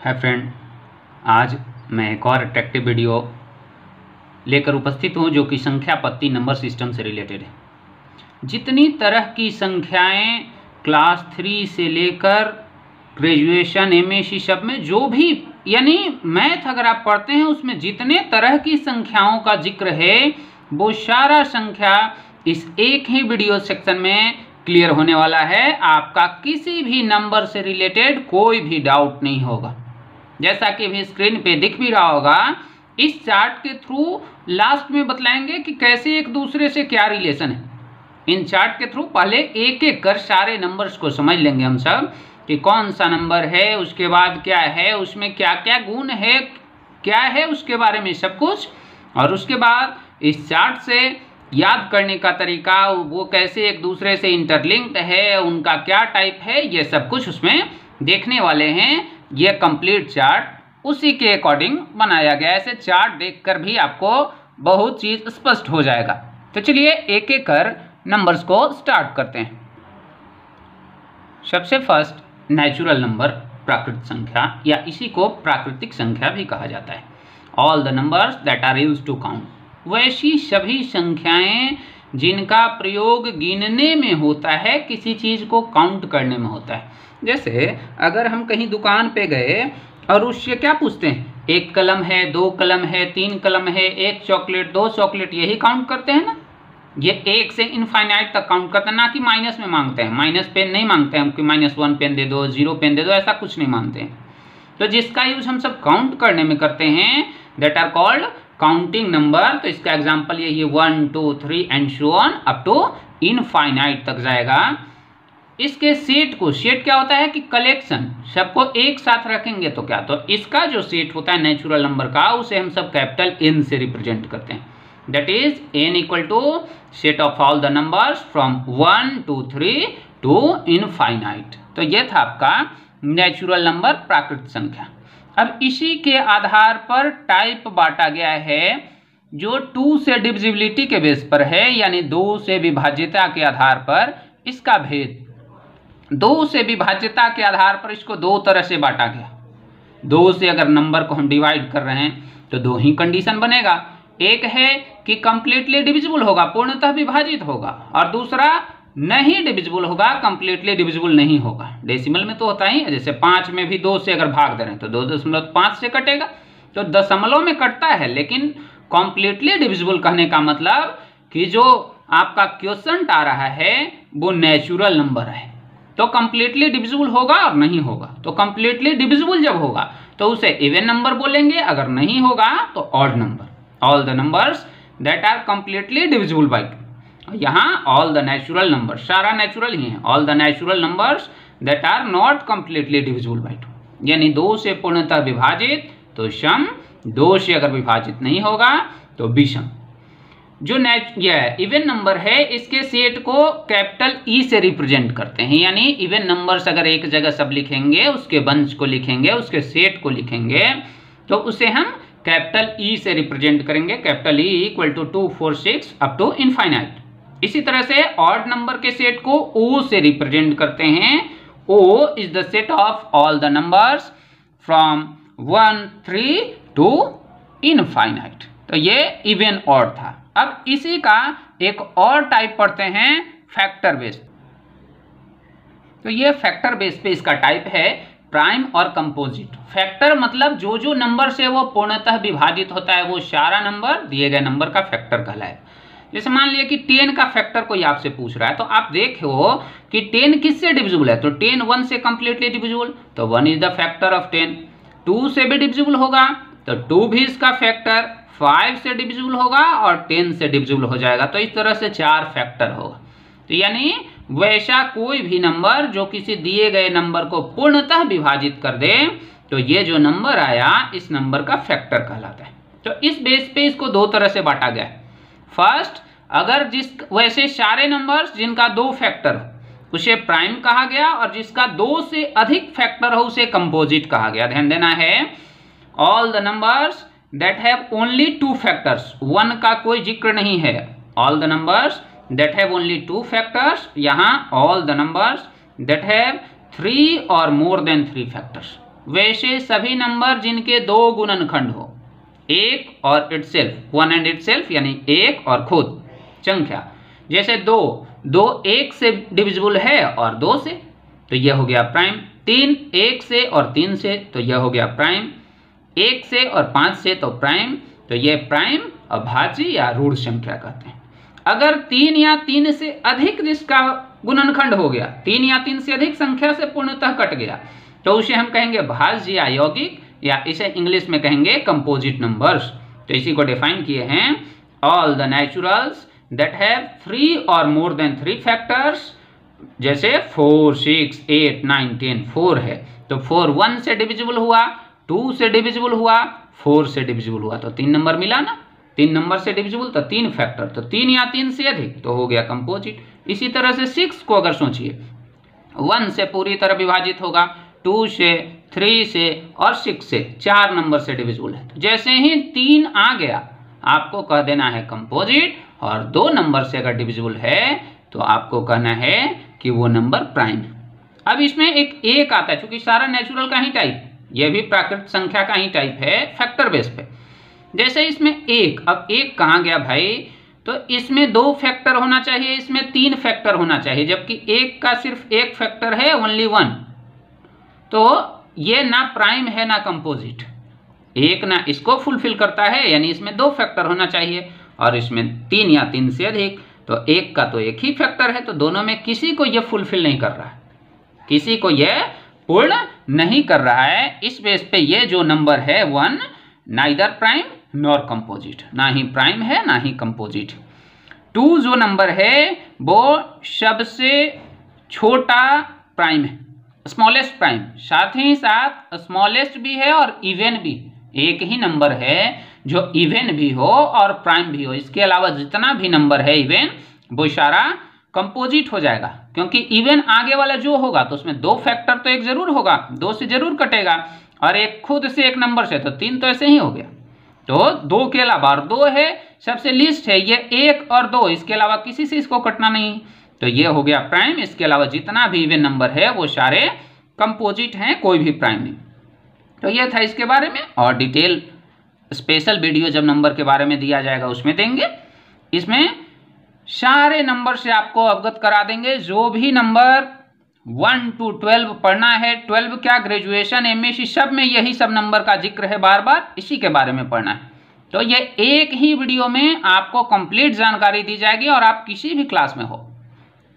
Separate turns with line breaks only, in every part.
है फ्रेंड, आज मैं एक और अट्रैक्टिव वीडियो लेकर उपस्थित हूँ जो कि संख्या पत्ती नंबर सिस्टम से रिलेटेड है। जितनी तरह की संख्याएं क्लास 3 से लेकर ग्रेजुएशन एमएससी सब में जो भी यानी मैथ अगर आप पढ़ते हैं उसमें जितने तरह की संख्याओं का जिक्र है वो सारा संख्या इस एक ही वीडियो सेक्शन में क्लियर होने वाला है। आपका किसी भी नंबर से रिलेटेड कोई भी डाउट नहीं होगा। जैसा कि अभी स्क्रीन पे दिख भी रहा होगा, इस चार्ट के थ्रू लास्ट में बतलाएंगे कि कैसे एक दूसरे से क्या रिलेशन है। इन चार्ट के थ्रू पहले एक एक कर सारे नंबर्स को समझ लेंगे हम सब कि कौन सा नंबर है, उसके बाद क्या है, उसमें क्या क्या गुण है, क्या है उसके बारे में सब कुछ। और उसके बाद इस चार्ट से याद करने का तरीका, वो कैसे एक दूसरे से इंटरलिंक्ड है, उनका क्या टाइप है, ये सब कुछ उसमें देखने वाले हैं। ये कंप्लीट चार्ट उसी के अकॉर्डिंग बनाया गया है। ऐसे चार्ट देखकर भी आपको बहुत चीज़ स्पष्ट हो जाएगा। तो चलिए एक एक कर नंबर्स को स्टार्ट करते हैं। सबसे फर्स्ट नेचुरल नंबर, प्राकृतिक संख्या या इसी को प्राकृतिक संख्या भी कहा जाता है। All the numbers that are used to count, वैसी सभी संख्याएं जिनका प्रयोग गिनने में होता है, किसी चीज़ को काउंट करने में होता है। जैसे अगर हम कहीं दुकान पे गए और उससे क्या पूछते हैं, एक कलम है, दो कलम है, तीन कलम है, एक चॉकलेट, दो चॉकलेट, यही काउंट करते हैं ना। ये एक से इनफाइनाइट तक काउंट करते हैं, ना कि माइनस में मांगते हैं। माइनस पेन नहीं मांगते हैं कि -1 पेन दे दो, 0 पेन दे दो, ऐसा कुछ नहीं मांगते हैं। तो जिसका यूज हम सब काउंट करने में करते हैं that are called counting number. तो इसका एग्जाम्पल यही है 1 2 3 and so on up to infinite तक जाएगा। इसके सेट को, सेट क्या होता है कि कलेक्शन, सबको एक साथ रखेंगे तो क्या, तो इसका जो सेट होता है नेचुरल नंबर का, उसे हम सब कैपिटल N से रिप्रेजेंट करते हैं। That is N equal to set of all the numbers from 1 2 3 to infinite. तो ये था आपका नेचुरल नंबर, प्राकृतिक संख्या। अब इसी के आधार पर टाइप बांटा गया है जो 2 से डिविजिबिलिटी के बेस पर है, यानी 2 से विभाज्यता के आधार पर इसका भेद। 2 से विभाज्यता के आधार पर इसको दो तरह से बांटा गया। 2 से अगर नंबर को हम डिवाइड कर रहे हैं तो दो ही कंडीशन बनेगा। एक है कि कंप्लीटली डिविजिबल होगा, पूर्णतः विभाजित होगा, और दूसरा नहीं डिविजिबल होगा, कंप्लीटली डिविजिबल नहीं होगा। डेसिमल में तो होता ही है, जैसे 5 में भी 2 से अगर भाग दे रहे हैं तो 2.5 से कटेगा, तो दशमलव में कटता है। लेकिन कंप्लीटली डिविजिबल कहने का मतलब कि जो आपका क्वेश्चन आ रहा है वो नेचुरल नंबर है, तो कंप्लीटली डिविजिबल होगा और नहीं होगा। तो कंप्लीटली डिविजिबल जब होगा तो उसे इवन नंबर बोलेंगे, अगर नहीं होगा तो odd number. All the numbers that are completely divisible by 2। यहाँ ऑल द नेचुरल नंबर, सारा नेचुरल ही है। All the natural numbers that are not completely divisible by 2, यानी 2 से पूर्णतः विभाजित तो सम, 2 से अगर विभाजित नहीं होगा तो विषम। जो इवन नंबर है इसके सेट को कैपिटल E से रिप्रेजेंट करते हैं, यानी इवन नंबर्स अगर एक जगह सब लिखेंगे, उसके बंच को लिखेंगे, उसके सेट को लिखेंगे, तो उसे हम कैपिटल E से रिप्रेजेंट करेंगे। Capital E equal to 2 4 6 up to infinite. इसी तरह से ऑड नंबर के सेट को O से रिप्रेजेंट करते हैं। O is the set of all the numbers from 1 3 to infinite. तो ये इवन ऑड था। अब इसी का एक और टाइप पढ़ते हैं, फैक्टर बेस। तो ये फैक्टर बेस पे इसका टाइप है प्राइम और कंपोजिट। फैक्टर मतलब जो जो नंबर से वो पूर्णतः विभाजित होता है वो सारा नंबर दिए गए नंबर का फैक्टर कहलाए। जैसे मान लिया कि 10 का फैक्टर कोई आपसे पूछ रहा है, तो आप देखो कि 10 किससे डिविजिबल है, तो 10 1 से कंप्लीटली डिविजिबल, तो 1 इज द फैक्टर ऑफ 10। 2 से भी डिविजिबल होगा तो 2 भी इसका फैक्टर, 5 से डिविजिबल होगा और 10 से डिविजिबल हो जाएगा। तो इस तरह से 4 फैक्टर होगा। तो यानी वैसा कोई भी नंबर जो किसी दिए गए नंबर को पूर्णतः विभाजित कर दे, तो ये जो नंबर आया इस नंबर का फैक्टर कहलाता है। तो इस बेस पे इसको दो तरह से बांटा गया है। फर्स्ट, अगर वैसे सारे नंबर्स जिनका 2 फैक्टर हो उसे प्राइम कहा गया, और जिसका 2 से अधिक फैक्टर हो उसे कंपोजिट कहा गया। ध्यान देना है, all the numbers that have only 2 factors, 1 का कोई जिक्र नहीं है। All the numbers that have only 2 factors, यहाँ all the numbers that have 3 और मोर देन 3 फैक्टर्स। वैसे सभी नंबर जिनके दो गुणनखंड हो, एक और इटसेल्फ, वन एंड इटसेल्फ यानी एक और खुद संख्या, जैसे दो एक से डिविजिबल है और दो से, तो यह हो गया प्राइम। तीन एक से और तीन से, तो यह हो गया प्राइम। एक से और पांच से, तो प्राइम। तो यह प्राइम अभाज्य या रूढ़ संख्या कहते हैं। अगर तीन या तीन से अधिक जिसका गुणनखंड हो गया, तीन या तीन से अधिक संख्या से पूर्णतः कट गया, तो उसे हम कहेंगे भाज्य या यौगिक, या इसे इंग्लिश में कहेंगे कंपोजिट नंबर्स। तो इसी को डिफाइन किए हैं, all the naturals that have 3 और मोर देन 3 फैक्टर्स, जैसे 4, 6, 8, 9, 10, 4 है तो 4 1 से डिविजिबल हुआ, 2 से डिविजिबल हुआ, 4 से डिविजिबल हुआ, तो 3 नंबर मिला ना, 3 नंबर से डिविजिबल तो 3 फैक्टर, तो 3 या 3 से अधिक तो हो गया कंपोजिट। इसी तरह से 6 को अगर सोचिए, 1 से पूरी तरह विभाजित होगा, 2 से, 3 से और 6 से, 4 नंबर से डिविजिबल है। तो जैसे ही 3 आ गया आपको कह देना है कंपोजिट, और 2 नंबर से अगर डिविजिबल है तो आपको कहना है कि वो नंबर प्राइम है। अब इसमें एक आता है, क्योंकि सारा नेचुरल का ही टाइप, यह भी प्राकृतिक संख्या का ही टाइप है फैक्टर बेस पे। जैसे इसमें एक, अब एक कहाँ गया भाई, तो इसमें 2 फैक्टर होना चाहिए, इसमें 3 फैक्टर होना चाहिए, जबकि एक का सिर्फ एक फैक्टर है, ओनली 1, तो ये ना प्राइम है ना कंपोजिट। एक ना इसको फुलफिल करता है, यानी इसमें 2 फैक्टर होना चाहिए, और इसमें 3 या 3 से अधिक, तो एक का तो एक ही फैक्टर है, तो दोनों में किसी को यह फुलफिल नहीं कर रहा है, किसी को यह पूर्ण नहीं कर रहा है। इस बेस पे ये जो नंबर है 1 नाइदर प्राइम नॉर कंपोजिट, ना ही प्राइम है ना ही कंपोजिट। 2 जो नंबर है वो सबसे छोटा प्राइम है, स्मॉलेस्ट प्राइम, साथ ही साथ स्मॉलेस्ट भी है और इवन भी। एक ही नंबर है जो इवन भी हो और प्राइम भी हो, इसके अलावा जितना भी नंबर है इवन, वो सारा कंपोजिट हो जाएगा, क्योंकि इवन आगे वाला जो होगा तो उसमें 2 फैक्टर तो एक जरूर होगा, 2 से जरूर कटेगा, और एक खुद से एक नंबर से, तो 3 तो ऐसे ही हो गया। तो 2 के अलावा 2 है, सबसे लिस्ट है ये 1 और 2, इसके अलावा किसी से इसको कटना नहीं, तो ये हो गया प्राइम। इसके अलावा जितना भी इवन नंबर है वो सारे कंपोजिट हैं, कोई भी प्राइम नहीं। तो ये था इसके बारे में, और डिटेल स्पेशल वीडियो जब नंबर के बारे में दिया जाएगा उसमें देंगे। इसमें सारे नंबर से आपको अवगत करा देंगे, जो भी नंबर 1 to 12 पढ़ना है, 12 क्या ग्रेजुएशन एमएससी सब में यही सब नंबर का जिक्र है, बार बार इसी के बारे में पढ़ना है। तो ये एक ही वीडियो में आपको कंप्लीट जानकारी दी जाएगी, और आप किसी भी क्लास में हो,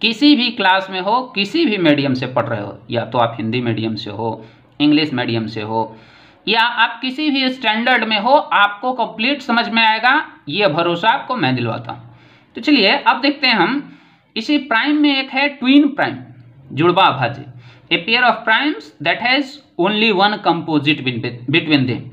किसी भी क्लास में हो, किसी भी मीडियम से पढ़ रहे हो, या तो आप हिंदी मीडियम से हो, इंग्लिश मीडियम से हो, या आप किसी भी स्टैंडर्ड में हो, आपको कंप्लीट समझ में आएगा, ये भरोसा आपको मैं दिलवाता हूँ। तो चलिए अब देखते हैं हम, इसी प्राइम में एक है ट्विन प्राइम, जुड़वा अभाज्य, a pair of primes that has only 1 composite between them.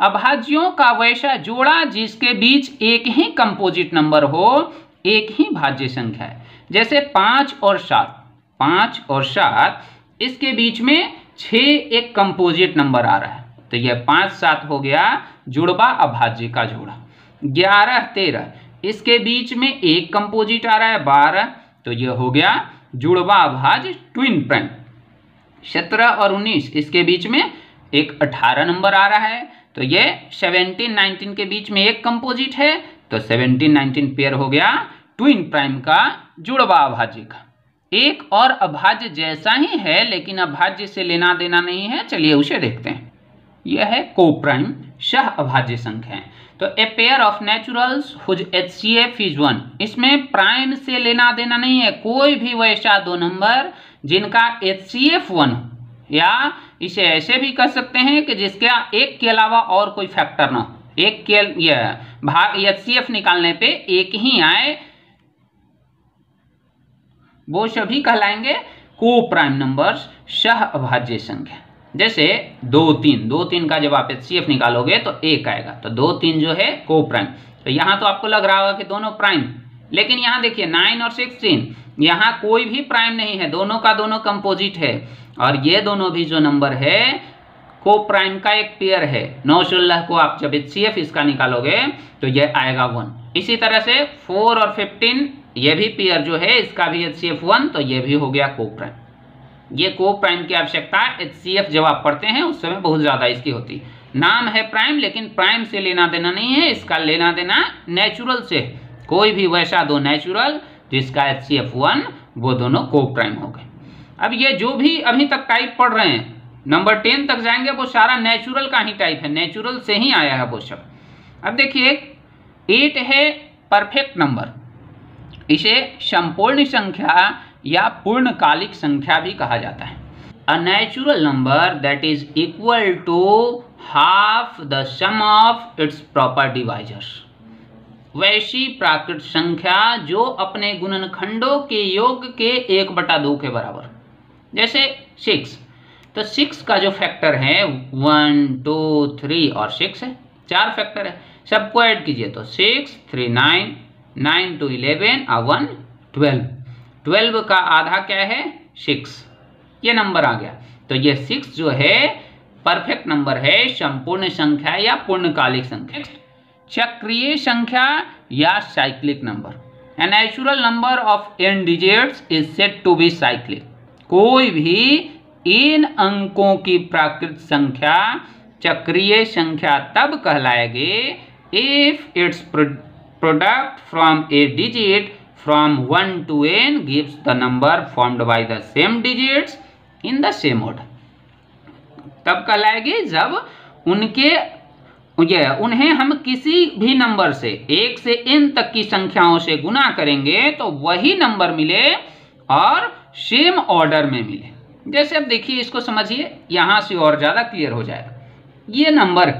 अभाज्यों का वैसा जोड़ा जिसके बीच एक ही कंपोजिट नंबर हो, एक ही भाज्य संख्या है। जैसे 5 और 7, 5 और 7, इसके बीच में 6 एक कंपोजिट नंबर आ रहा है, तो यह 5 7 हो गया जुड़वा अभाज्य का जोड़ा। 11 13, इसके बीच में एक कंपोजिट आ रहा है 12, तो यह हो गया जुड़वा अभाज्य ट्विन प्राइम। 17 और 19, इसके बीच में एक 18 नंबर आ रहा है, तो यह 17 19 के बीच में एक कंपोजिट है, तो 17 19 पेयर हो गया ट्विन प्राइम का जुड़वा अभाज्य का। एक और अभाज्य जैसा ही है, लेकिन अभाज्य से लेना देना नहीं है, चलिए उसे देखते हैं। यह है कोप्राइम, सह अभाज्य संख्या है। तो a pair of naturals whose HCF is 1, इसमें प्राइम से लेना देना नहीं है, कोई भी वैसा 2 नंबर जिनका HCF 1 हो, या इसे ऐसे भी कह सकते हैं कि जिसका एक के अलावा और कोई फैक्टर ना हो, एक के भाग HCF निकालने पे एक ही आए, वो सभी कहलाएंगे कोप्राइम नंबर्स, सह अभाज्य संख्या। जैसे 2 3 का जब आप HCF निकालोगे तो 1 आएगा, तो 2 3 जो है कोप्राइम। तो यहाँ तो आपको लग रहा होगा कि दोनों प्राइम, लेकिन यहाँ देखिए 9 और 16, यहाँ कोई भी प्राइम नहीं है, दोनों का दोनों कंपोजिट है, और ये दोनों भी जो नंबर है कोप्राइम का एक पेयर है। 9 16 को आप जब HCF इसका निकालोगे तो यह आएगा 1। इसी तरह से 4 और 15, ये भी पेयर जो है इसका भी HCF 1, तो ये भी हो गया कोप्राइम। ये को प्राइम की आवश्यकता HCF जब आप पढ़ते हैं उस समय बहुत ज़्यादा इसकी होती है। नाम है प्राइम, लेकिन प्राइम से लेना देना नहीं है, इसका लेना देना नेचुरल से। कोई भी वैसा दो नेचुरल जिसका HCF 1, वो दोनों को प्राइम हो गए। अब ये जो भी अभी तक टाइप पढ़ रहे हैं, नंबर 10 तक जाएंगे, वो सारा नेचुरल का ही टाइप है, नेचुरल से ही आया है वो सब। अब देखिए 8 है परफेक्ट नंबर, इसे संपूर्ण संख्या या पूर्णकालिक संख्या भी कहा जाता है। A natural number that is equal to half the sum of its proper divisors. वैसी प्राकृत संख्या जो अपने गुणनखंडों के योग के 1/2 के बराबर। जैसे 6, तो 6 का जो फैक्टर है 1, 2, 3 और 6 है, 4 फैक्टर है, सबको ऐड कीजिए तो 6, 3, 9, 9 2 11 और 1 12। 12 का आधा क्या है 6, ये नंबर आ गया। तो ये 6 जो है परफेक्ट नंबर है, संपूर्ण संख्या या पूर्णकालिक संख्या। चक्रीय संख्या या cyclic number. A natural number of n digits is said to be cyclic. कोई भी इन अंकों की प्राकृत संख्या चक्रीय संख्या तब कहलाएगी if its product from a digit from 1 to n gives the number formed by the same digits in the same order। तब कहलाएगी जब उन्हें हम किसी भी नंबर से 1 से n तक की संख्याओं से गुना करेंगे तो वही नंबर मिले और सेम ऑर्डर में मिले। जैसे अब देखिए, इसको समझिए, यहां से और ज्यादा क्लियर हो जाएगा। ये नंबर,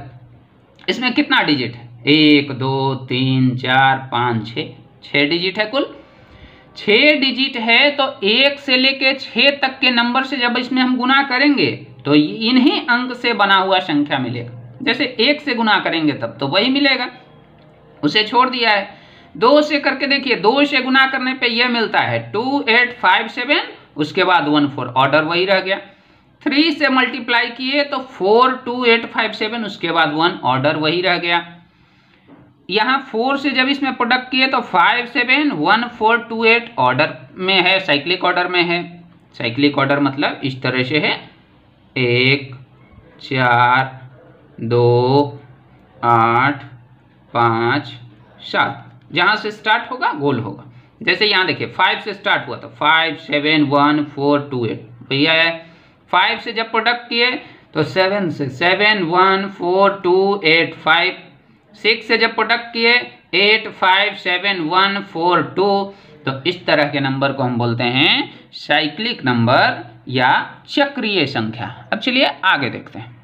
इसमें कितना डिजिट है 1 2 3 4 5 6, 6 डिजिट है कुल। 6 डिजिट है तो 1 से लेके 6 तक के नंबर से जब इसमें हम गुना करेंगे तो इन्हीं अंक से बना हुआ संख्या मिलेगा। जैसे 1 से गुना करेंगे तब तो वही मिलेगा, उसे छोड़ दिया है। 2 से करके देखिए, 2 से गुना करने पे यह मिलता है 2 8 5 7, उसके बाद 1 4, ऑर्डर वही रह गया। 3 से मल्टीप्लाई किए तो 4 2 8 5 7, उसके बाद 1, ऑर्डर वही रह गया। यहाँ 4 से जब इसमें प्रोडक्ट किए तो 5 7 1 4 2 8, ऑर्डर में है, साइक्लिक ऑर्डर में है। साइक्लिक ऑर्डर मतलब इस तरह से है 1 4 2 8 5 7, जहां से स्टार्ट होगा गोल होगा। जैसे यहाँ देखिए 5 से स्टार्ट हुआ तो 5 7 1 4 2 8 भैया है। 5 से जब प्रोडक्ट किए तो 7 से 7 1 4 2 8 5। 6 से जब प्रोडक्ट किए 8 5 7 1 4 2। तो इस तरह के नंबर को हम बोलते हैं साइक्लिक नंबर या चक्रीय संख्या। अब चलिए आगे देखते हैं।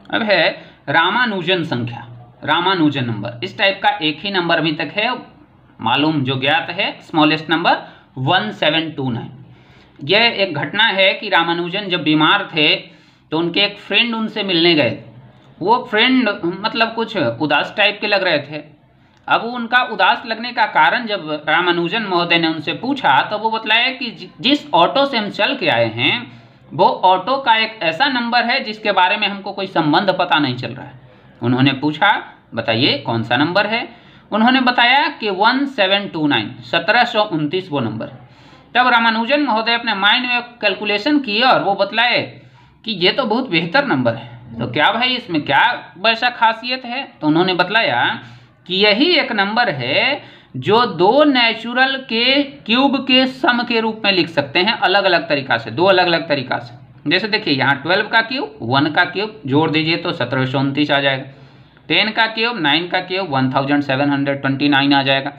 अब है रामानुजन संख्या, रामानुजन नंबर। इस टाइप का एक ही नंबर अभी तक है मालूम जो ज्ञात है, स्मॉलेस्ट नंबर 1729। यह एक घटना है कि रामानुजन जब बीमार थे तो उनके एक फ्रेंड उनसे मिलने गए। वो फ्रेंड मतलब कुछ उदास टाइप के लग रहे थे। अब उनका उदास लगने का कारण जब रामानुजन महोदय ने उनसे पूछा तो वो बतलाया कि जिस ऑटो से हम चल के आए हैं वो ऑटो का एक ऐसा नंबर है जिसके बारे में हमको कोई संबंध पता नहीं चल रहा है। उन्होंने पूछा बताइए कौन सा नंबर है। उन्होंने बताया कि 1729, 1729 वो नंबर। तब रामानुजन महोदय अपने माइंड में कैलकुलेशन किए और वो बतलाए कि ये तो बहुत बेहतर नंबर है, तो क्या भाई इसमें क्या वैसा खासियत है। तो उन्होंने बतलाया कि यही एक नंबर है जो 2 नेचुरल के क्यूब के सम के रूप में लिख सकते हैं अलग अलग तरीका से, 2 अलग अलग तरीका से। जैसे देखिए यहाँ 12 का क्यूब 1 का क्यूब जोड़ दीजिए तो 1729 आ जाएगा। 10 का क्यूब 9 का क्यूब 1729 आ जाएगा।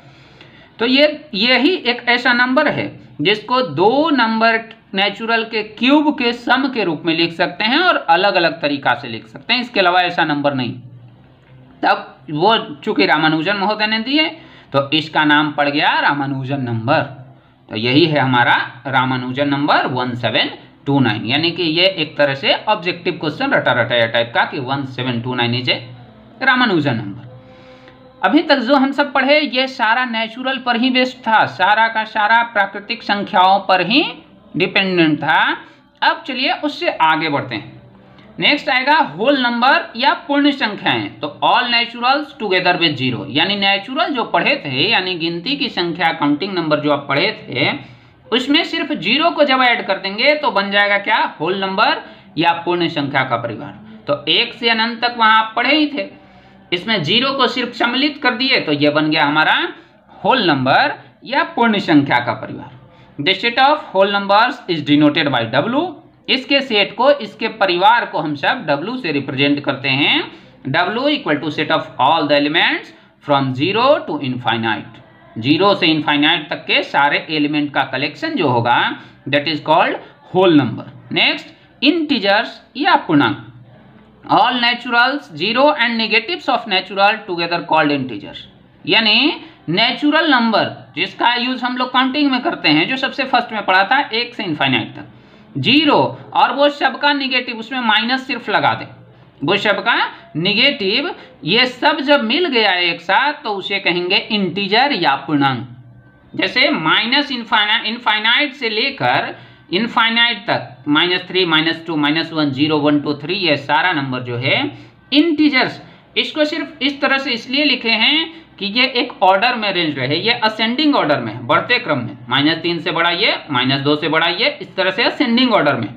तो यही एक ऐसा नंबर है जिसको 2 नंबर नेचुरल के क्यूब के सम के रूप में लिख सकते हैं और अलग अलग तरीका से लिख सकते हैं, इसके अलावा ऐसा नंबर नहीं। तब वो चूंकि रामानुजन महोदय ने दिए तो इसका नाम पड़ गया रामानुजन नंबर। तो यही है हमारा रामानुजन नंबर 1729, यानी कि ये एक तरह से ऑब्जेक्टिव क्वेश्चन रटा रटाया टाइप का कि 1729 इज ए रामानुजन नंबर। अभी तक जो हम सब पढ़े ये सारा नेचुरल पर ही बेस्ड था, सारा का सारा प्राकृतिक संख्याओं पर ही डिपेंडेंट था। अब चलिए उससे आगे बढ़ते हैं। नेक्स्ट आएगा होल नंबर या पूर्ण संख्याएं। तो ऑल नेचुरल्स टुगेदर विद 0, यानी नेचुरल जो पढ़े थे यानी गिनती की संख्या काउंटिंग नंबर जो आप पढ़े थे उसमें सिर्फ 0 को जब ऐड कर देंगे तो बन जाएगा क्या, होल नंबर या पूर्ण संख्या का परिवार। तो 1 से अनंत तक वहां आप पढ़े ही थे, इसमें 0 को सिर्फ सम्मिलित कर दिए तो यह बन गया हमारा होल नंबर या पूर्ण संख्या का परिवार। The set of whole numbers is denoted by W। इसके सेट को, इसके परिवार को हम सब W से रिप्रेजेंट करते हैं। W equal to set of all the elements from 0 to infinite. 0 से इनफाइनाइट तक के सारे एलिमेंट का कलेक्शन जो होगा that is called whole number. Next, integers या पूर्णांक। All naturals, 0 and negatives of natural together called integers. यानी नेचुरल नंबर जिसका यूज हम लोग काउंटिंग में करते हैं, जो सबसे फर्स्ट में पढ़ा था 1 से इनफाइनाइट तक, 0 और वो सबका निगेटिव, उसमें माइनस सिर्फ लगा दें, वो सबका निगेटिव, ये सब जब मिल गया एक साथ तो उसे कहेंगे इंटीजर या पूर्णांक। जैसे माइनस इनफाइनाइट से लेकर इनफाइनाइट तक, -3, -2, -1, 0, 1, 2, 3, ये सारा नंबर जो है इंटीजर्स। इसको सिर्फ इस तरह से इसलिए लिखे हैं कि ये एक ऑर्डर में रेंज रहे, ये असेंडिंग ऑर्डर में, बढ़ते क्रम में, -3 से बड़ा ये, -2 से बड़ा ये, इस तरह से असेंडिंग ऑर्डर में।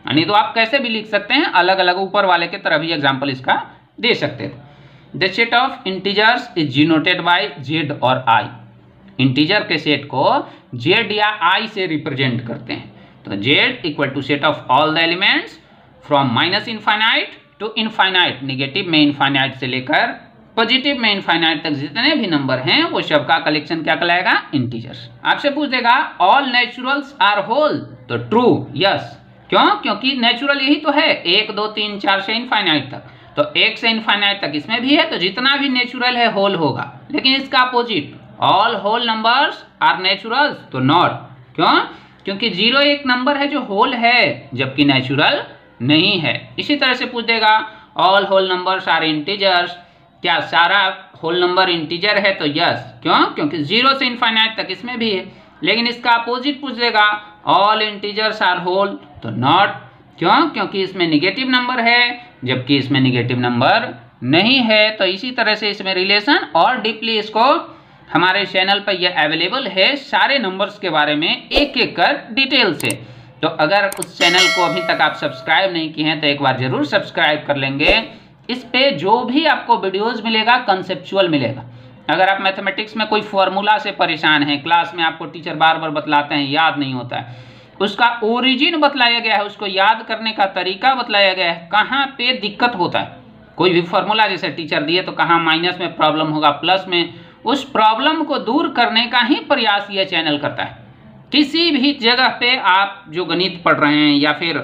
नहीं तो आप कैसे भी लिख सकते हैं, अलग अलग ऊपर वाले के तरह भी एग्जाम्पल इसका दे सकते थे। The set of integers is denoted by Z और I। इंटीजर के सेट को Z या I से रिप्रेजेंट करते हैं। तो Z equal to set of all the elements from -minus infinite to infinite. Negative में इनफाइनाइट से लेकर पॉजिटिव में इनफाइनाइट तक जितने भी नंबर हैं वो सब का कलेक्शन क्या कहलाएगा, इंटीजर्स। आपसे पूछ देगा ऑल नेचुरल्स आर होल, तो ट्रू, यस। क्यों? क्योंकि नेचुरल यही तो है, 1, 2, 3, 4 से इनफाइनाइट तक, तो 1 से इनफाइनाइट तक इसमें भी है, तो जितना भी नेचुरल है होल होगा। लेकिन इसका opposite, all whole numbers are naturals, तो नॉट। क्यों? क्योंकि 0 एक नंबर है जो होल है जबकि नेचुरल नहीं है। इसी तरह से पूछ देगा all whole numbers are integers, क्या सारा होल नंबर इंटीजर है, तो यस। क्यों? क्योंकि 0 से इनफाइनाइट तक इसमें भी है। लेकिन इसका अपोजिट पूछ देगा ऑल इंटीजर्स आर होल, तो नॉट। क्यों? क्योंकि इसमें निगेटिव नंबर है जबकि इसमें निगेटिव नंबर नहीं है। तो इसी तरह से इसमें रिलेशन और डीपली इसको हमारे चैनल पर यह अवेलेबल है सारे नंबर्स के बारे में एक एक कर डिटेल से। तो अगर उस चैनल को अभी तक आप सब्सक्राइब नहीं किए हैं तो एक बार जरूर सब्सक्राइब कर लेंगे। इस पे जो भी आपको वीडियोस मिलेगा कंसेप्चुअल मिलेगा। अगर आप मैथमेटिक्स में कोई फॉर्मूला से परेशान हैं, क्लास में आपको टीचर बार बार बतलाते हैं, याद नहीं होता है, उसका ओरिजिन बतलाया गया है, उसको याद करने का तरीका बतलाया गया है, कहाँ पे दिक्कत होता है। कोई भी फॉर्मूला जैसे टीचर दिए तो कहाँ माइनस में प्रॉब्लम होगा, प्लस में, उस प्रॉब्लम को दूर करने का ही प्रयास यह चैनल करता है। किसी भी जगह पे आप जो गणित पढ़ रहे हैं या फिर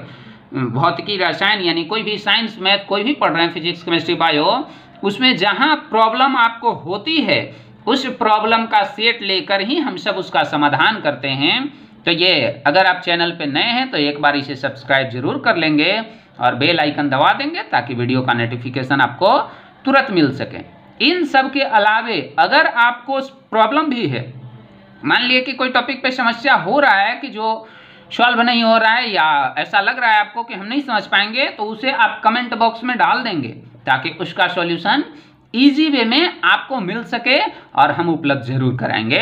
भौतिकी, रसायन, यानी कोई भी साइंस, मैथ कोई भी पढ़ रहे हैं, फिजिक्स, केमिस्ट्री, बायो, उसमें जहां प्रॉब्लम आपको होती है उस प्रॉब्लम का सेट लेकर ही हम सब उसका समाधान करते हैं। तो ये अगर आप चैनल पे नए हैं तो एक बार इसे सब्सक्राइब जरूर कर लेंगे और बेल आइकन दबा देंगे ताकि वीडियो का नोटिफिकेशन आपको तुरंत मिल सके। इन सब के अलावे अगर आपको प्रॉब्लम भी है, मान लिए कि कोई टॉपिक पे समस्या हो रहा है कि जो सॉल्व नहीं हो रहा है या ऐसा लग रहा है आपको कि हम नहीं समझ पाएंगे, तो उसे आप कमेंट बॉक्स में डाल देंगे ताकि उसका सॉल्यूशन इजी वे में आपको मिल सके और हम उपलब्ध जरूर कराएंगे।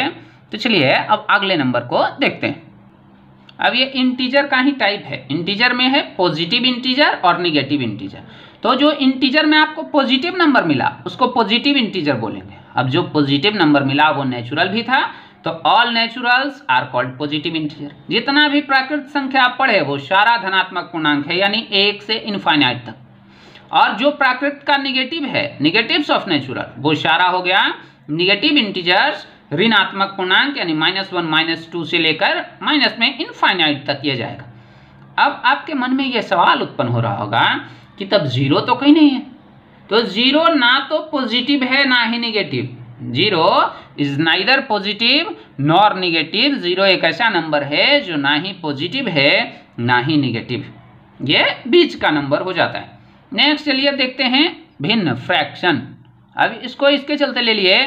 तो चलिए अब अगले नंबर को देखते हैं। अब ये इंटीजर का ही टाइप है। इंटीजर में है पॉजिटिव इंटीजर और निगेटिव इंटीजर। तो जो इंटीजर में आपको पॉजिटिव नंबर मिला उसको पॉजिटिव इंटीजर बोलेंगे। अब जो पॉजिटिव नंबर मिला वो नेचुरल भी था, तो all naturals are called positive integer. जितना भी प्राकृत संख्या आप पढ़े वो सारा धनात्मक पूर्णांक है, यानी 1 से इनफाइनाइट तक। और जो प्राकृत का निगेटिव है, निगेटिव्स ऑफ नेचुरल, वो सारा हो गया निगेटिव इंटीजर्स, ऋणात्मक पूर्णांक, यानी -1, -2 से लेकर माइनस में इनफाइनाइट तक ये जाएगा। अब आपके मन में ये सवाल उत्पन्न हो रहा होगा कि तब 0 तो कहीं नहीं है। तो 0 ना तो पॉजिटिव है ना ही negative. 0 is neither positive nor negative. 0 एक ऐसा नंबर है जो ना ही पॉजिटिव है ना ही निगेटिव, ये बीच का नंबर हो जाता है। नेक्स्ट चलिए देखते हैं भिन्न फ्रैक्शन। अब इसको इसके चलते ले लिए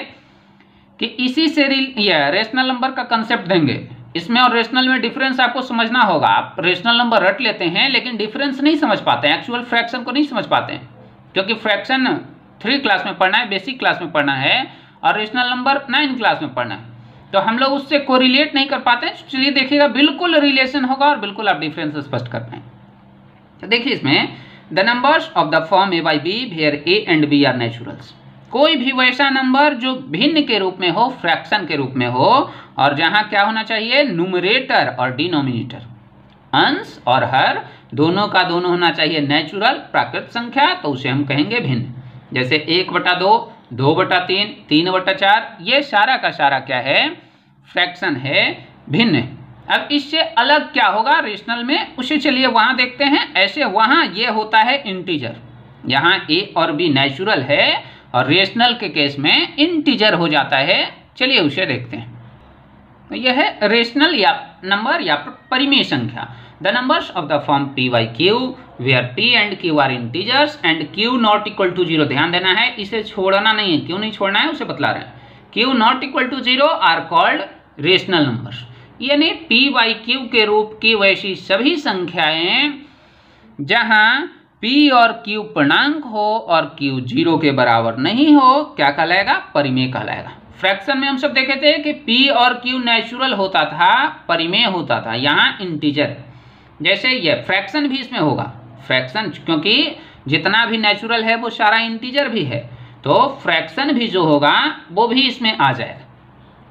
कि इसी से रेशनल नंबर का कंसेप्ट देंगे इसमें, और रेशनल में डिफरेंस आपको समझना होगा। आप रेशनल नंबर रट लेते हैं लेकिन डिफरेंस नहीं समझ पाते हैं, एक्चुअल फ्रैक्शन को नहीं समझ पाते हैं, क्योंकि फ्रैक्शन 3 क्लास में पढ़ना है, बेसिक क्लास में पढ़ना है, और रेशनल नंबर 9 क्लास में पढ़ना है। तो हम लोग उससे कोरिलेट नहीं कर पाते हैं। चलिए देखिएगा, बिल्कुल रिलेशन होगा और बिल्कुल आप डिफरेंस स्पष्ट कर पाएंगे। तो देखिए इसमें the numbers of the form a by b where a and b are naturals, कोई भी वैसा नंबर जो भिन्न के रूप में हो, फ्रैक्शन के रूप में हो, और जहां क्या होना चाहिए, न्यूमरेटर और डिनोमिनेटर, अंश और हर दोनों का दोनों होना चाहिए नेचुरल प्राकृत संख्या, तो उसे हम कहेंगे भिन्न। जैसे 1/2, 2/3, 3/4, ये सारा का सारा क्या है, फ्रैक्शन है, भिन्न। अब इससे अलग क्या होगा रेशनल में, उसे चलिए वहां देखते हैं। ऐसे वहां ये होता है इंटीजर, यहाँ ए और बी नेचुरल है और रेशनल के केस में इंटीजर हो जाता है। चलिए उसे देखते हैं। तो यह है रेशनल या नंबर या परिमेय संख्या। The numbers of the form p by q where p and q are integers and q not equal to 0, ध्यान देना है, इसे छोड़ना नहीं है। क्यों नहीं छोड़ना है उसे बतला रहे हैं। Q not equal to 0 are called rational numbers, यानी पी बाई क्यू के रूप की वैसी सभी संख्याएं जहां पी और क्यू पूर्णांक हो और क्यू 0 के बराबर नहीं हो, क्या कहलाएगा, परिमेय कहलाएगा। फ्रैक्शन में हम सब देखे थे कि पी और क्यू नेचुरल होता था, परिमेय होता था, यहाँ इंटीजर। जैसे ये फ्रैक्शन भी इसमें होगा, फ्रैक्शन क्योंकि जितना भी नेचुरल है वो सारा इंटीजर भी है, तो फ्रैक्शन भी जो होगा वो भी इसमें आ जाएगा।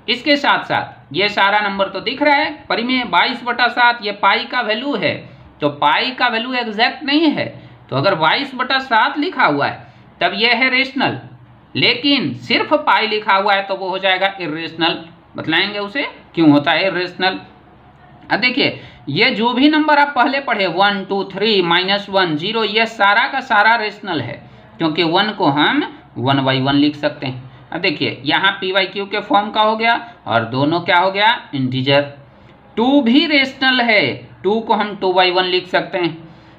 इसके साथ साथ ये सारा नंबर तो दिख रहा है परिमेय 22/7, ये पाई का वैल्यू है, तो पाई का वैल्यू एग्जैक्ट नहीं है, तो अगर 22/7 लिखा हुआ है तब यह है रेशनल, लेकिन सिर्फ पाई लिखा हुआ है तो वो हो जाएगा इर्रेशनल। बतलाएंगे उसे क्यों होता है इर्रेशनल। अब देखिए ये जो भी नंबर आप पहले पढ़े 1, 2, 3, -1, 0, ये सारा का सारा रेशनल है, क्योंकि 1 को हम 1/1 लिख सकते हैं। अब देखिए यहाँ पी बाई क्यू के फॉर्म का हो गया और दोनों क्या हो गया, इंटीजर। 2 भी रेशनल है, 2 को हम 2/1 लिख सकते हैं।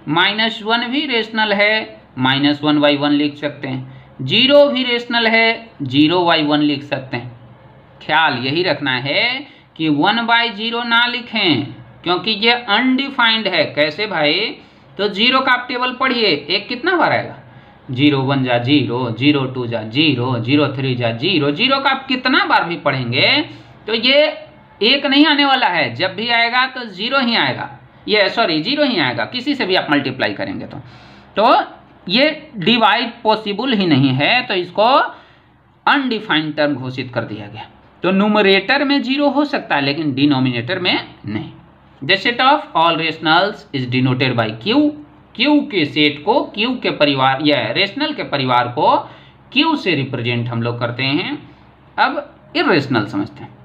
-1 भी रेशनल है, -1/1 लिख सकते हैं। 0 भी रेशनल है, 0/1 लिख सकते हैं। ख्याल यही रखना है कि 1/0 ना लिखें, क्योंकि ये अनडिफाइंड है। कैसे भाई, तो 0 का आप टेबल पढ़िए, एक कितना बार आएगा, 0 जा 0, 0 जा 0, 0 जा 0, 0 का आप कितना बार भी पढ़ेंगे तो ये एक नहीं आने वाला है, जब भी आएगा तो 0 ही आएगा, ये सॉरी 0 ही आएगा, किसी से भी आप मल्टीप्लाई करेंगे तो ये डिवाइड पॉसिबल ही नहीं है, तो इसको अनडिफाइंड टर्म घोषित कर दिया गया। तो न्यूमरेटर में 0 हो सकता है लेकिन डिनोमिनेटर में नहीं। The set of all rationals is denoted by Q, Q के सेट को क्यू के परिवार या रेशनल के परिवार को क्यू से रिप्रेजेंट हम लोग करते हैं। अब इर्रेशनल समझते हैं।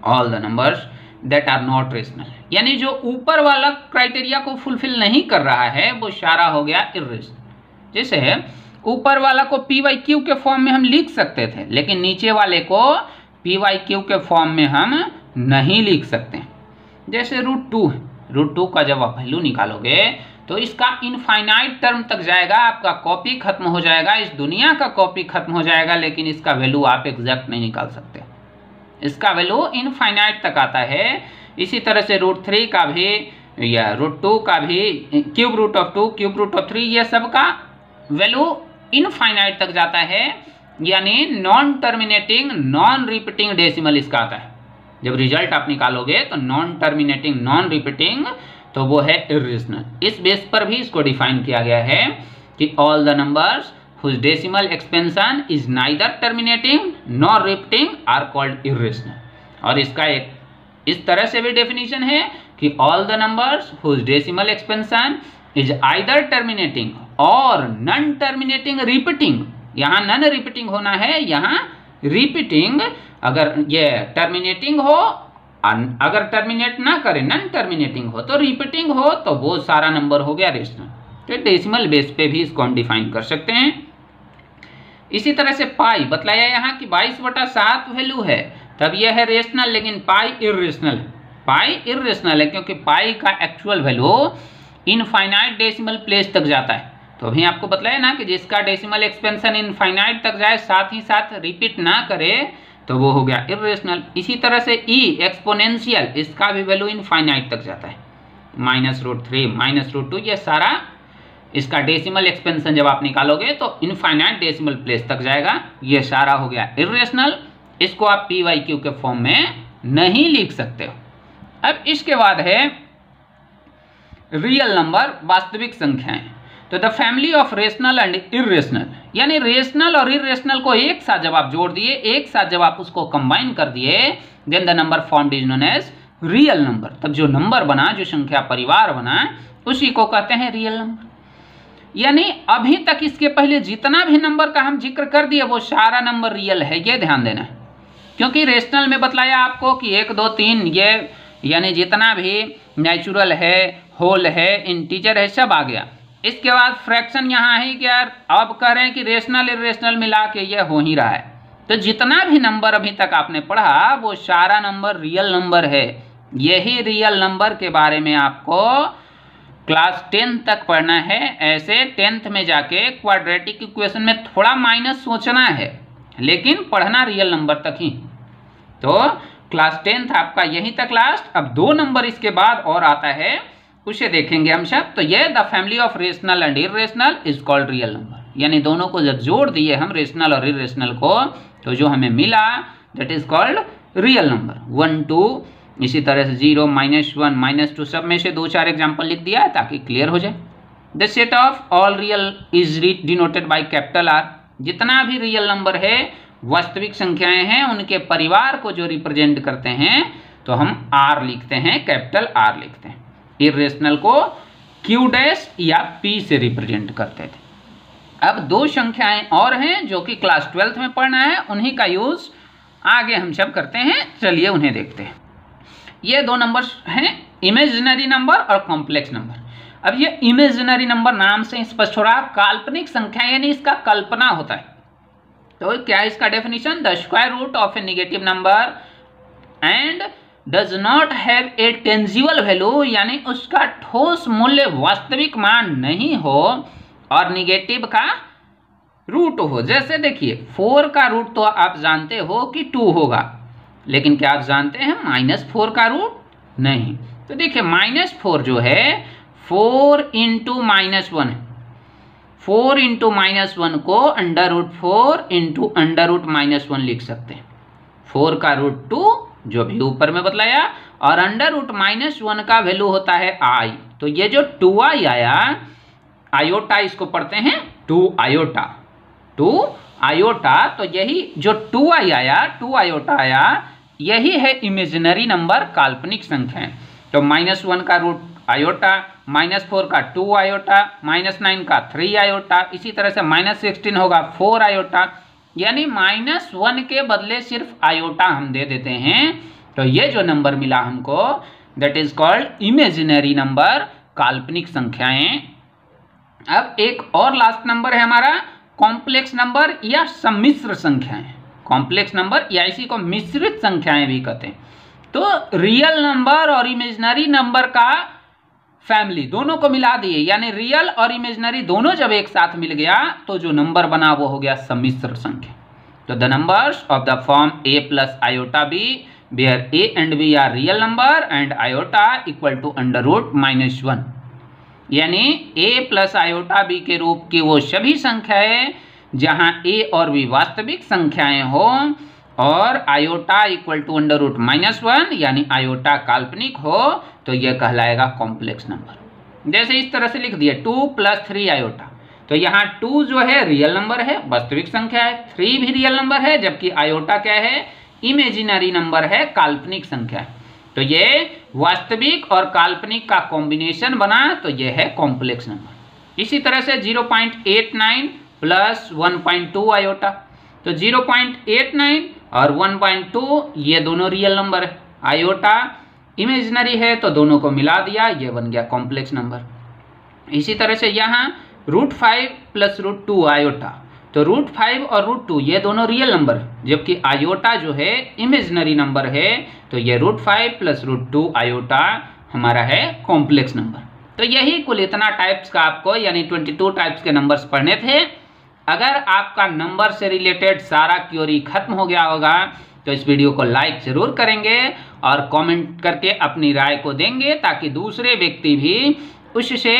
All the numbers that are not rational, यानी जो ऊपर वाला क्राइटेरिया को फुलफिल नहीं कर रहा है वो सारा हो गया इर्रेशनल। जैसे ऊपर वाला को पी बाई क्यू के फॉर्म में हम लिख सकते थे, लेकिन नीचे वाले को पी बाई क्यू के फॉर्म में हम नहीं लिख सकते। जैसे √2 है, √2 का जब आप वैल्यू निकालोगे तो इसका इनफाइनाइट टर्म तक जाएगा, आपका कॉपी खत्म हो जाएगा, इस दुनिया का कॉपी खत्म हो जाएगा, लेकिन इसका वैल्यू आप एग्जैक्ट नहीं निकाल सकते, इसका वैल्यू इनफाइनाइट तक आता है। इसी तरह से √3 का भी या √2 का भी, cube root of 2, cube root of 3, ये सब का वैल्यू इनफाइनाइट तक जाता है, यानी non terminating non repeating decimal इसका आता है। जब रिजल्ट आप निकालोगे तो नॉन टर्मिनेटिंग नॉन रिपीटिंग, तो वो है इर्रेशनल। इस बेस पर भी इसको डिफाइन किया गया है कि all the numbers whose decimal expansion is neither terminating nor repeating are called irrational। और इसका एक इस तरह से भी डेफिनेशन है कि all the numbers whose decimal expansion is either terminating or non terminating repeating, यहाँ non repeating होना है, यहाँ repeating, अगर ये terminating हो, अगर टर्मिनेट ना करे नॉन टर्मिनेटिंग हो, तो रिपीटिंग हो, तो वो सारा नंबर हो गया रेशनल। तो डेसिमल बेस पे भी इसको हम डिफाइन कर सकते हैं। इसी तरह से पाई बतलाया यहाँ कि 22/7 वैल्यू है, तब यह है रेशनल, लेकिन पाई इर्रेशनल है। पाई इर्रेशनल है क्योंकि पाई का actual value infinite decimal place तक जाता है। तो अभी आपको बतलाया ना कि जिसका डेसिमल एक्सपेंशन इनफाइनाइट तक जाए, साथ ही साथ रिपीट ना करे, तो वो हो गया इर्रेशनल। इसी तरह से ई एक्सपोनेंशियल, इसका भी वैल्यू इनफाइनाइट तक जाता है, -√3, -√2, ये सारा इसका डेसिमल एक्सपेंशन जब आप निकालोगे तो इनफाइनाइट डेसिमल प्लेस तक जाएगा, ये सारा हो गया इर्रेशनल। इसको आप PYQ के फॉर्म में नहीं लिख सकते हो। अब इसके बाद है रियल नंबर, वास्तविक संख्याएं। तो the family of rational and irrational, यानी रेशनल और इरेशनल को एक साथ जब आप जोड़ दिए, एक साथ जब आप उसको कंबाइन कर दिए, then the number formed is known as real number. तब जो नंबर बना, जो संख्या परिवार बना, उसी को कहते हैं रियल नंबर। यानी अभी तक इसके पहले जितना भी नंबर का हम जिक्र कर दिए वो सारा नंबर रियल है, ये ध्यान देना है। क्योंकि रेशनल में बतलाया आपको कि 1 2 3 ये यानी जितना भी नेचुरल है, होल है, इंटीजर है, सब आ गया। इसके बाद फ्रैक्शन यहाँ है कि यार अब कह रहे हैं कि रेशनल इरेशनल मिला के ये हो ही रहा है। तो जितना भी नंबर अभी तक आपने पढ़ा वो सारा नंबर रियल नंबर है। यही रियल नंबर के बारे में आपको क्लास 10 तक पढ़ना है। ऐसे 10th में जाके क्वाड्रेटिक इक्वेशन में थोड़ा माइनस सोचना है, लेकिन पढ़ना रियल नंबर तक ही। तो क्लास 10th आपका यहीं तक लास्ट। अब 2 नंबर इसके बाद और आता है, उसे देखेंगे हम सब। तो ये the family of rational and irrational is called real number. यानी दोनों को जब जोड़ दिए हम, रेशनल और इरेशनल को, तो जो हमें मिला that is called real number. 1 2 इसी तरह से 0 -1 -2 सब में से 2-4 एग्जाम्पल लिख दिया है ताकि क्लियर हो जाए। The set of all real is denoted by capital R। जितना भी रियल नंबर है, वास्तविक संख्याएं हैं, उनके परिवार को जो रिप्रेजेंट करते हैं तो हम R लिखते हैं, कैपिटल R लिखते हैं। इरेशनल को Q' या P से रिप्रेजेंट करते थे। अब 2 संख्याएं और हैं जो कि क्लास 12th में पढ़ना है, उन्हीं का यूज आगे हम सब करते हैं। चलिए उन्हें देखते हैं। ये 2 नंबर हैं, इमेजिनरी नंबर और कॉम्प्लेक्स नंबर। अब ये इमेजिनरी नंबर नाम से स्पष्ट हो रहा, काल्पनिक संख्या यानी इसका कल्पना होता है। तो क्या है इसका definition? The square root of a negative number and does not have a tangible value, यानी उसका ठोस मूल्य वास्तविक मान नहीं हो और निगेटिव का रूट हो। जैसे देखिए 4 का रूट तो आप जानते हो कि 2 होगा, लेकिन क्या आप जानते हैं -4 का रूट? नहीं। तो देखिए -4 जो है 4 × -1, 4 × -1 को √4 × √-1 लिख सकते हैं। 4 का रूट 2 जो भी ऊपर में बतलाया, और √-1 का वैल्यू होता है I। तो ये जो 2i आया, आयोटा इसको पढ़ते हैं 2 आयोटा, 2 आयोटा। तो यही जो 2i आया, 2 आयोटा आया, यही है इमेजिनरी नंबर, काल्पनिक संख्याएं। तो -1 का रूट आयोटा, -4 का 2 आयोटा, -9 का 3 आयोटा, इसी तरह से -16 होगा 4 आयोटा। यानी -1 के बदले सिर्फ आयोटा हम दे देते हैं। तो ये जो नंबर मिला हमको that is called imaginary number, काल्पनिक संख्याएं। अब एक और लास्ट नंबर है हमारा कॉम्प्लेक्स नंबर या सम्मिश्र संख्याएं। कॉम्प्लेक्स नंबर या इसी को मिश्रित संख्याएं भी कहते हैं। तो रियल नंबर और इमेजिनरी नंबर का फैमिली दोनों को मिला दिए, यानी रियल और इमेजिनरी दोनों जब एक साथ मिल गया तो जो नंबर बना वो हो गया सम्मिश्र संख्या। तो the numbers of the form a + iota b where a and b are real number and iota equal to √-1। यानी a + iota b के रूप की वो सभी संख्याएं जहां a और b वास्तविक संख्याएं हो और आयोटा इक्वल टू √-1 यानी आयोटा काल्पनिक हो, तो यह कहलाएगा कॉम्प्लेक्स नंबर। जैसे इस तरह से लिख दिए 2 + 3 आयोटा। तो यहाँ 2 जो है रियल नंबर है, वास्तविक संख्या है, 3 भी रियल नंबर है, जबकि आयोटा क्या है? इमेजिनरी नंबर है, काल्पनिक संख्या है। तो ये वास्तविक और काल्पनिक का कॉम्बिनेशन बना, तो यह है कॉम्प्लेक्स नंबर। इसी तरह से 0.89 + 1.2 आयोटा। तो 0.89 और 1.2 ये दोनों रियल नंबर है, आयोटा इमेजिनरी है, तो दोनों को मिला दिया, ये बन गया कॉम्प्लेक्स नंबर। इसी तरह से यहाँ √5 + √2 आयोटा। तो √5 और √2 ये दोनों रियल नंबर है, जबकि आयोटा जो है इमेजिनरी नंबर है, तो ये √5 + √2 आयोटा हमारा है कॉम्प्लेक्स नंबर। तो यही कुल इतना टाइप्स का आपको यानी 22 टाइप्स के नंबर्स पढ़ने थे। अगर आपका नंबर से रिलेटेड सारा क्योरी खत्म हो गया होगा तो इस वीडियो को लाइक जरूर करेंगे और कमेंट करके अपनी राय को देंगे, ताकि दूसरे व्यक्ति भी उससे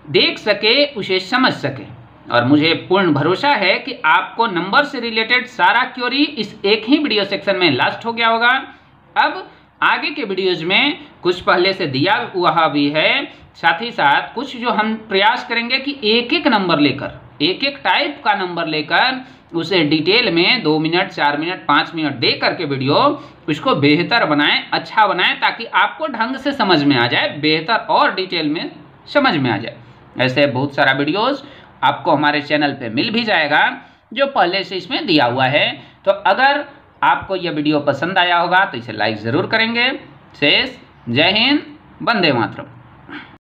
देख सके, उसे समझ सके। और मुझे पूर्ण भरोसा है कि आपको नंबर से रिलेटेड सारा क्वेरी इस एक ही वीडियो सेक्शन में लास्ट हो गया होगा। अब आगे के वीडियोज में कुछ पहले से दिया हुआ भी है, साथ ही साथ कुछ जो हम प्रयास करेंगे कि एक एक नंबर लेकर, एक एक टाइप का नंबर लेकर उसे डिटेल में 2 मिनट, 4 मिनट, 5 मिनट दे करके वीडियो उसको बेहतर बनाएं, अच्छा बनाएं, ताकि आपको ढंग से समझ में आ जाए, बेहतर और डिटेल में समझ में आ जाए। ऐसे बहुत सारा वीडियोस आपको हमारे चैनल पे मिल भी जाएगा जो पहले से इसमें दिया हुआ है। तो अगर आपको यह वीडियो पसंद आया होगा तो इसे लाइक ज़रूर करेंगे। शेष जय हिंद, वंदे मातरम।